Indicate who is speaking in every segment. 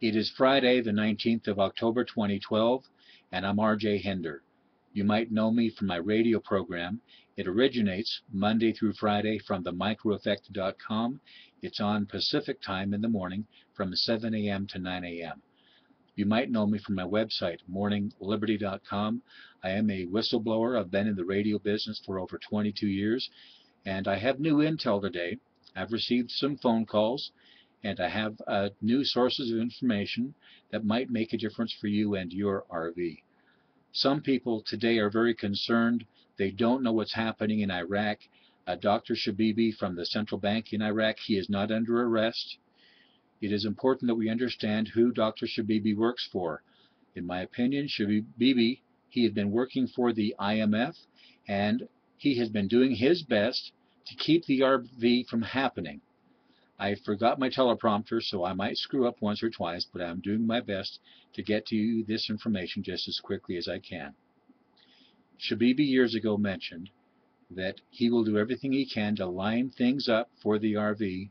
Speaker 1: It is Friday, the 19th of October 2012, and I'm R.J. Hender. You might know me from my radio program. It originates Monday through Friday from themicroeffect.com. It's on Pacific time in the morning from 7 a.m. to 9 a.m. You might know me from my website, morningliberty.com. I am a whistleblower. I've been in the radio business for over 22 years, and I have new intel today. I've received some phone calls, and I have new sources of information that might make a difference for you and your RV. Some people today are very concerned. They don't know what's happening in Iraq. Dr. Shabibi from the central bank in Iraq, he is not under arrest. It is important that we understand who Dr. Shabibi works for. In my opinion, Shabibi, he had been working for the IMF, and he has been doing his best to keep the RV from happening. I forgot my teleprompter, so I might screw up once or twice, but I'm doing my best to get to you this information just as quickly as I can. Shabibi years ago mentioned that he will do everything he can to line things up for the RV,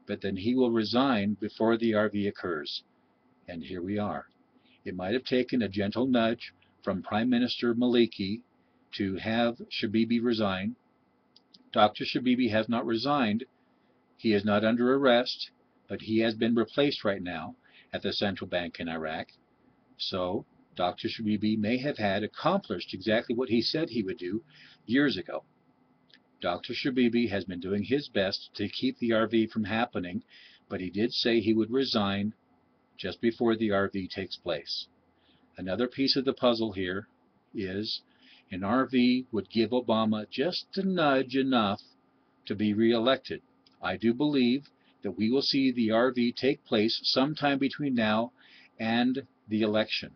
Speaker 1: but then he will resign before the RV occurs. And here we are. It might have taken a gentle nudge from Prime Minister Maliki to have Shabibi resign. Dr. Shabibi has not resigned. He is not under arrest, but he has been replaced right now at the central bank in Iraq. So Dr. Shabibi may have had accomplished exactly what he said he would do years ago. Dr. Shabibi has been doing his best to keep the RV from happening, but he did say he would resign just before the RV takes place. Another piece of the puzzle here is an RV would give Obama just a nudge enough to be reelected. I do believe that we will see the RV take place sometime between now and the election.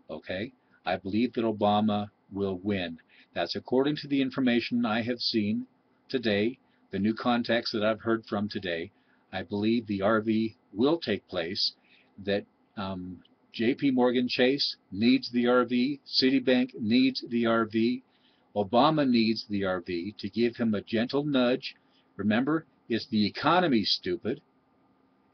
Speaker 1: Okay? I believe that Obama will win. That's according to the information I have seen today, the new contacts that I've heard from today. I believe the RV will take place, that J.P. Morgan Chase needs the RV, Citibank needs the RV, Obama needs the RV to give him a gentle nudge. Remember, it's the economy, stupid,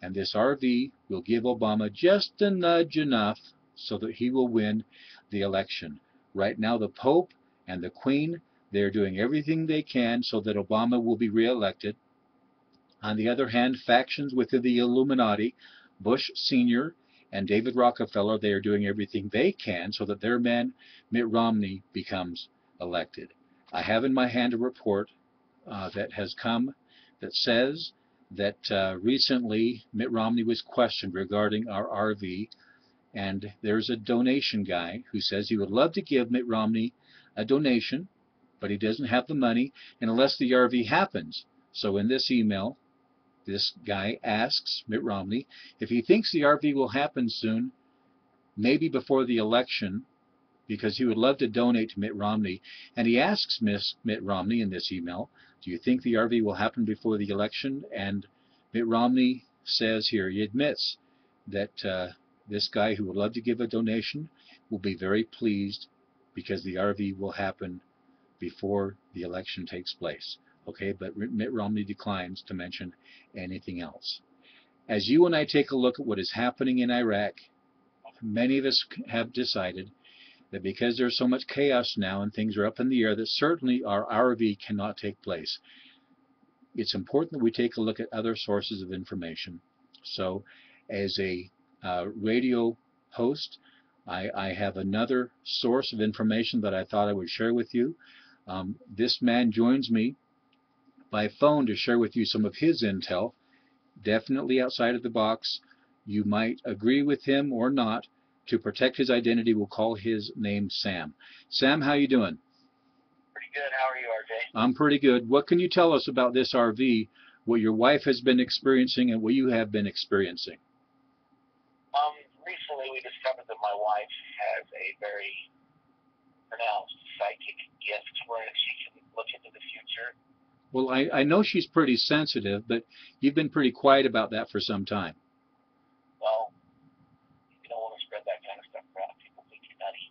Speaker 1: and this RV will give Obama just a nudge enough so that he will win the election. Right now, the Pope and the Queen, they're doing everything they can so that Obama will be reelected. On the other hand, factions within the Illuminati, Bush Sr. and David Rockefeller, they are doing everything they can so that their man, Mitt Romney, becomes elected. I have in my hand a report that has come that says that recently Mitt Romney was questioned regarding our RV, and there's a donation guy who says he would love to give Mitt Romney a donation, but he doesn't have the money unless the RV happens. So in this email, this guy asks Mitt Romney if he thinks the RV will happen soon, maybe before the election, because he would love to donate to Mitt Romney. And he asks Mitt Romney in this email, do you think the RV will happen before the election? And Mitt Romney says here, he admits that this guy who would love to give a donation will be very pleased because the RV will happen before the election takes place. Okay, but Mitt Romney declines to mention anything else. As you and I take a look at what is happening in Iraq, many of us have decided that because there's so much chaos now and things are up in the air, that certainly our RV cannot take place. It's important that we take a look at other sources of information. So, as a radio host, I have another source of information that I thought I would share with you. This man joins me by phone to share with you some of his intel, definitely outside of the box. You might agree with him or not. To protect his identity, we'll call his name Sam. Sam, how you doing?
Speaker 2: Pretty good. How are you, RJ?
Speaker 1: I'm pretty good. What can you tell us about this RV, what your wife has been experiencing and what you have been experiencing?
Speaker 2: Recently we discovered that my wife has a very pronounced psychic gift where she can look into the future.
Speaker 1: Well, I know she's pretty sensitive, but you've been pretty quiet about that for some time.
Speaker 2: Well, you don't want to spread that kind of stuff around. People think you're nutty.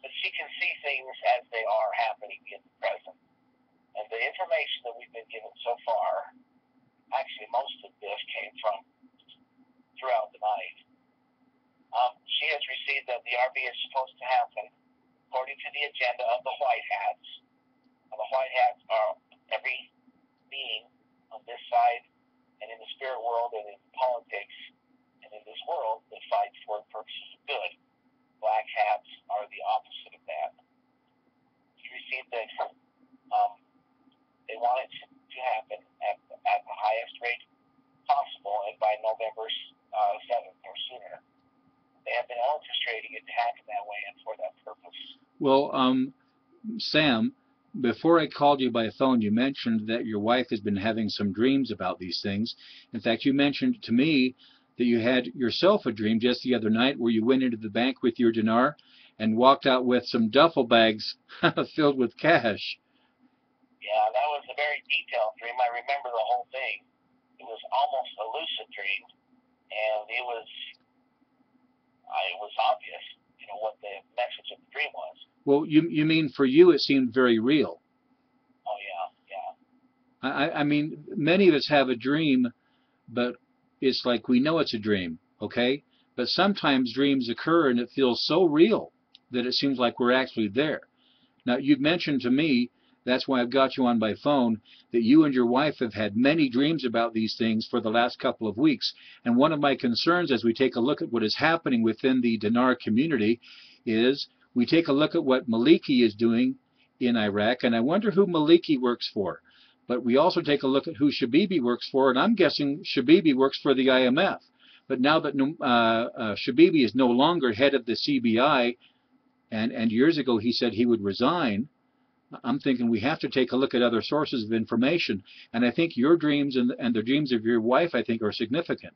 Speaker 2: But she can see things as they are happening in the present. And the information that we've been given so far, actually most of this came from RV is supposed to happen according to the agenda of the White Hats. And the White Hats are every being on this side and in the spirit world and in politics and in this world that fights for purposes of good. Black hats are the opposite of that. You received that they want it to happen at the highest rate possible and by November 7th or sooner. They have been orchestrating it to happen that way and for that purpose.
Speaker 1: Well, Sam, before I called you by phone, you mentioned that your wife has been having some dreams about these things. In fact, you mentioned to me that you had yourself a dream just the other night where you went into the bank with your dinar and walked out with some duffel bags filled with cash.
Speaker 2: Yeah, that was a very detailed dream. I remember the whole thing. It was almost a lucid dream, and it was obvious, what the message of the dream was.
Speaker 1: Well, you mean for you it seemed very real.
Speaker 2: Oh, yeah.
Speaker 1: I mean, many of us have a dream, but it's like we know it's a dream, okay? But sometimes dreams occur and it feels so real that it seems like we're actually there. Now, you've mentioned to me, that's why I've got you on by phone, that you and your wife have had many dreams about these things for the last couple of weeks. And one of my concerns as we take a look at what is happening within the Dinar community is we take a look at what Maliki is doing in Iraq, and I wonder who Maliki works for. But we also take a look at who Shabibi works for, and I'm guessing Shabibi works for the IMF. But now that Shabibi is no longer head of the CBI, and years ago he said he would resign, I'm thinking we have to take a look at other sources of information. And I think your dreams and the dreams of your wife, I think, are significant.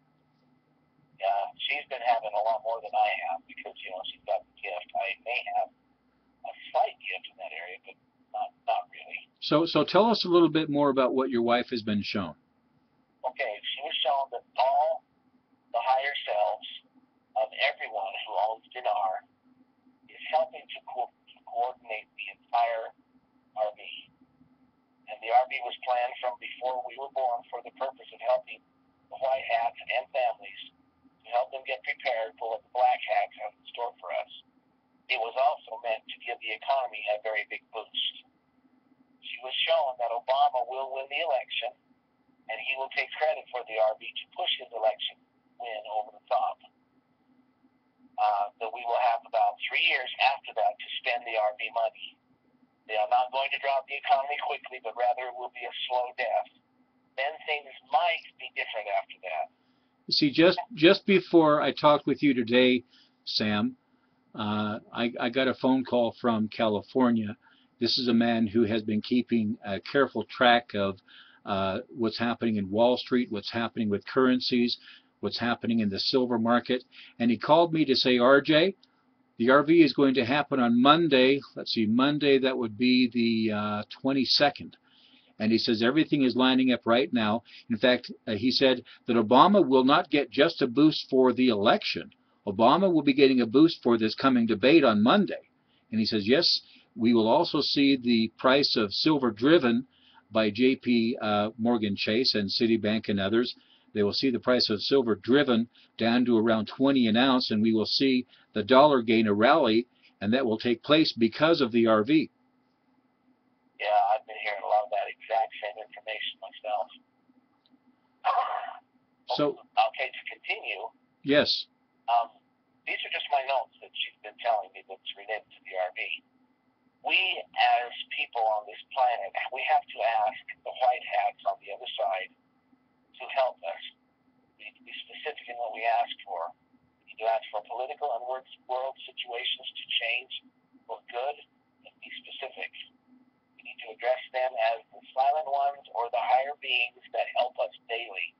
Speaker 2: Yeah, she's been having a lot more than I have because, she's got the gift. I may have a slight gift in that area, but not really.
Speaker 1: So tell us a little bit more about what your wife has been shown.
Speaker 2: Okay, she was shown that all the higher selves of everyone who owns Dinar is helping to coordinate the entire RV. And the RV was planned from before we were born for the purpose of helping the white hats and families to help them get prepared for what the black hats have in store for us. It was also meant to give the economy a very big boost. She was shown that Obama will win the election, and he will take credit for the RV to push his election win over the top. That we will have about 3 years after that to spend the RV money. They are not going to drop the economy quickly, but rather it will be a slow death. Then things might be different after that.
Speaker 1: See, just before I talked with you today, Sam, I got a phone call from California. This is a man who has been keeping a careful track of what's happening in Wall Street, what's happening with currencies, what's happening in the silver market. And he called me to say, RJ, the RV is going to happen on Monday. Let's see, Monday, that would be the 22nd. And he says everything is lining up right now. In fact, he said that Obama will not get just a boost for the election. Obama will be getting a boost for this coming debate on Monday. And he says, yes, we will also see the price of silver driven by J.P. Morgan Chase and Citibank and others. They will see the price of silver driven down to around 20 an ounce, and we will see the dollar gain a rally, and that will take place because of the RV.
Speaker 2: Yeah, I've been hearing a lot of that exact same information myself.
Speaker 1: So,
Speaker 2: okay, to continue.
Speaker 1: Yes.
Speaker 2: These are just my notes that she's been telling me that's related to the RV. We, as people on this planet, we have to ask the white hats on the other side to help us. We need to be specific in what we ask for. We need to ask for political and world situations to change for good and be specific. We need to address them as the silent ones or the higher beings that help us daily.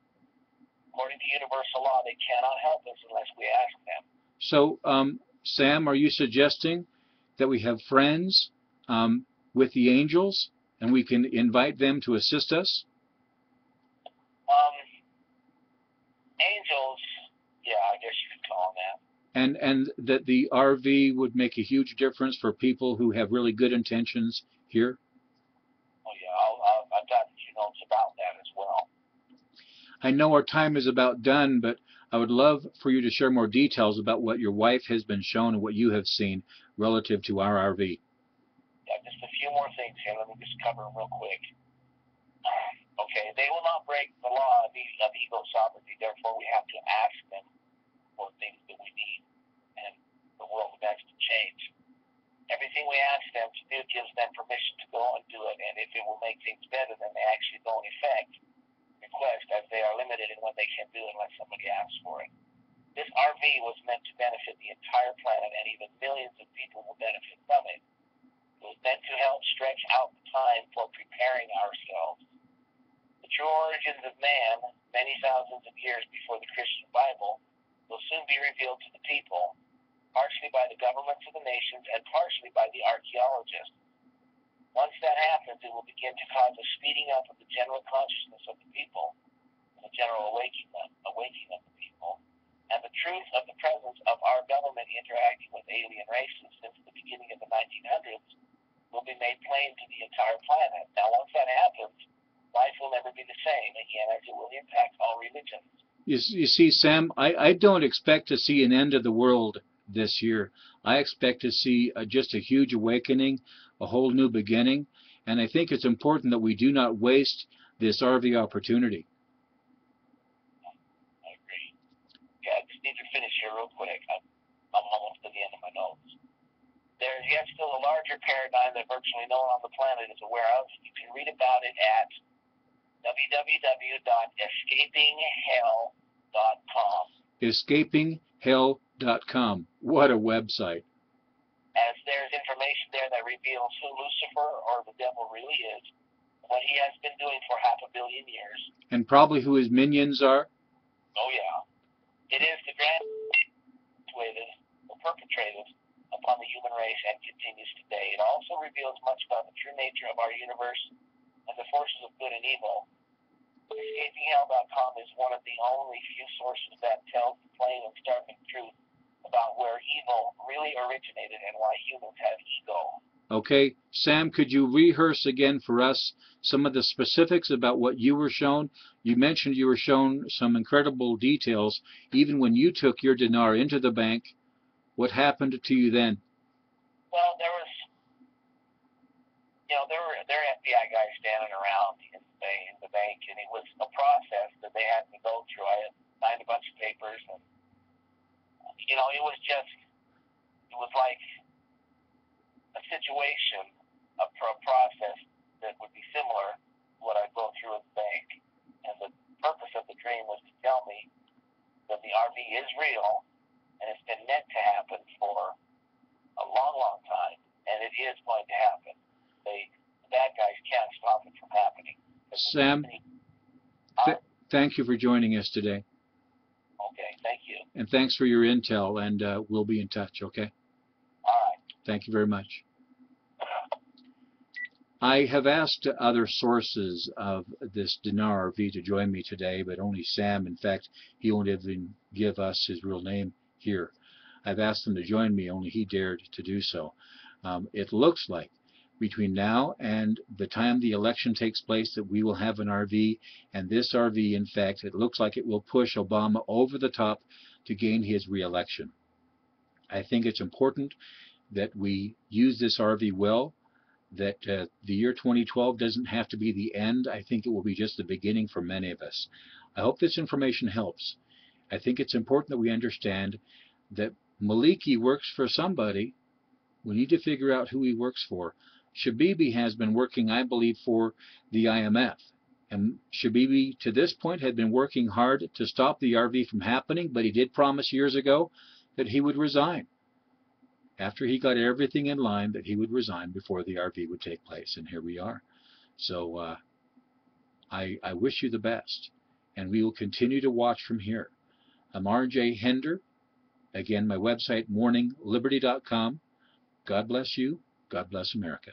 Speaker 2: According to universal law, they cannot help us unless we ask them.
Speaker 1: So, Sam, are you suggesting that we have friends with the angels and we can invite them to assist us?
Speaker 2: Angels, yeah, I guess you could call them that.
Speaker 1: And that the RV would make a huge difference for people who have really good intentions here?
Speaker 2: Oh, yeah, I've got a few notes about that as well.
Speaker 1: I know our time is about done, but I would love for you to share more details about what your wife has been shown and what you have seen relative to our RV.
Speaker 2: Yeah, just a few more things here. Let me just cover them real quick. Okay, they will not break the law of ego sovereignty. Therefore, we have to ask them for things that we need, and the world has to change. Everything we ask them to do gives them permission to go and do it, and if it will make things better, then they actually go in effect request, as they are limited in what they can do unless somebody asks for it. This RV was meant to benefit the entire planet, and even millions of people will benefit from it. It was meant to help stretch out the time for preparing ourselves. The true origins of man, many thousands of years before the Christian Bible, will soon be revealed to the people, partially by the governments of the nations and partially by the archaeologists. Once that happens, it will begin to cause a speeding up of the general consciousness of the people, and a general awakening of the people, and the truth of the presence of our government interacting with alien races since the beginning of the 1900s will be made plain to the entire planet. Now, once that happens, life will never be the same again, as it will impact all religions.
Speaker 1: You see, Sam, I don't expect to see an end of the world this year. I expect to see just a huge awakening, a whole new beginning, and I think it's important that we do not waste this RV opportunity.
Speaker 2: I agree. Yeah, I just need to finish here real quick. I'm almost to the end of my notes. There is yet still a larger paradigm that virtually no one on the planet is aware of. You can read about it at www.escapinghell.com.
Speaker 1: Escapinghell.com. What a website.
Speaker 2: As there's information there that reveals who Lucifer or the devil really is, what he has been doing for 500 million years.
Speaker 1: And probably who his minions are.
Speaker 2: Oh, yeah. It is the grand perpetrated upon the human race and continues today. It also reveals much about the true nature of our universe and the forces of good and evil. EscapingHell.com is one of the only few sources that tells the plain and startling truth about where evil really originated and why humans have ego.
Speaker 1: Okay, Sam, could you rehearse again for us some of the specifics about what you were shown? You mentioned you were shown some incredible details even when you took your dinar into the bank. What happened to you then?
Speaker 2: Well, there were FBI guys standing around in the bank, and it was a process that they had to go through. I had signed a bunch of papers, and it was like a situation, a process that would be similar to what I'd go through at the bank. And the purpose of the dream was to tell me that the RV is real, and it's been meant to happen for a long, long time, and it is going to happen. The bad guys can't stop it from happening.
Speaker 1: Sam, thank you for joining us today.
Speaker 2: Okay, thank you.
Speaker 1: And thanks for your intel, and we'll be in touch, okay?
Speaker 2: All right.
Speaker 1: Thank you very much. I have asked other sources of this Dinar RV to join me today, but only Sam. In fact, he won't even give us his real name here. I've asked him to join me, only he dared to do so. It looks like between now and the time the election takes place that we will have an RV, and this RV, in fact, it looks like it will push Obama over the top to gain his re-election. I think it's important that we use this RV well, that the year 2012 doesn't have to be the end. I think it will be just the beginning for many of us. I hope this information helps. I think it's important that we understand that Maliki works for somebody. We need to figure out who he works for. Shabibi has been working, I believe, for the IMF. And Shabibi, to this point, had been working hard to stop the RV from happening, but he did promise years ago that he would resign. After he got everything in line, that he would resign before the RV would take place. And here we are. So I wish you the best. And we will continue to watch from here. I'm R.J. Hender. Again, my website, morningliberty.com. God bless you. God bless America.